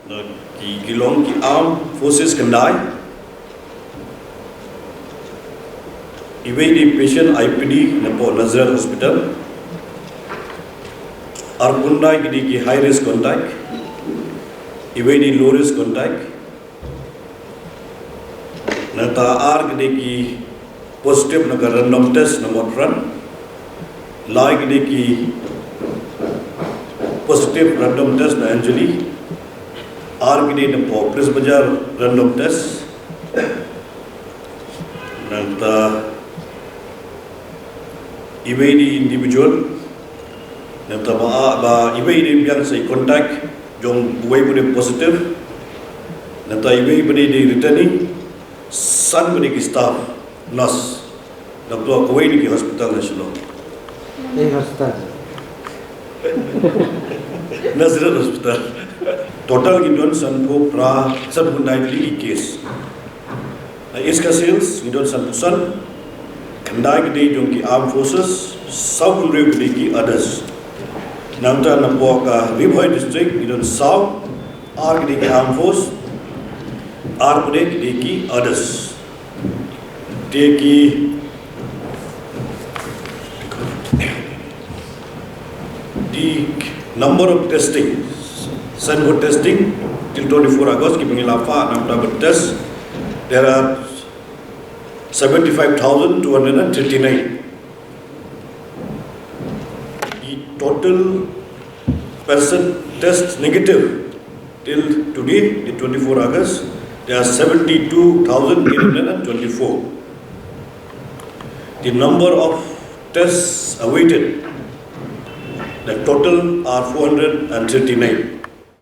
ki long ki armed forces kandai evade patient IPD na po Nazareth Hospital Arkundai ki high risk contact evade low risk contact nata ar ki positive na random test na motran lai ki positive random test na Anjali R na po Pres Bazaar random test nata evade individual nata ba evade yang say contact jong buai bude positive nata evade bude di returning san bude ki staff nurse Dr. Kuwait ki hospital national hospital Nazareth Hospital total ki don san po pra san hundai li case iska sales ki don san pusan kandai ki jong ki armed forces south rev ki others namta na po ka Ribhoi district ki don south ar ki armed force ar bude ki others te ki the number of testing Sungo testing till 24 August keeping lafa namta but test there are 75,239 the total person test negative till today the 24 August there are 72,824 the number of tests awaited the total are 439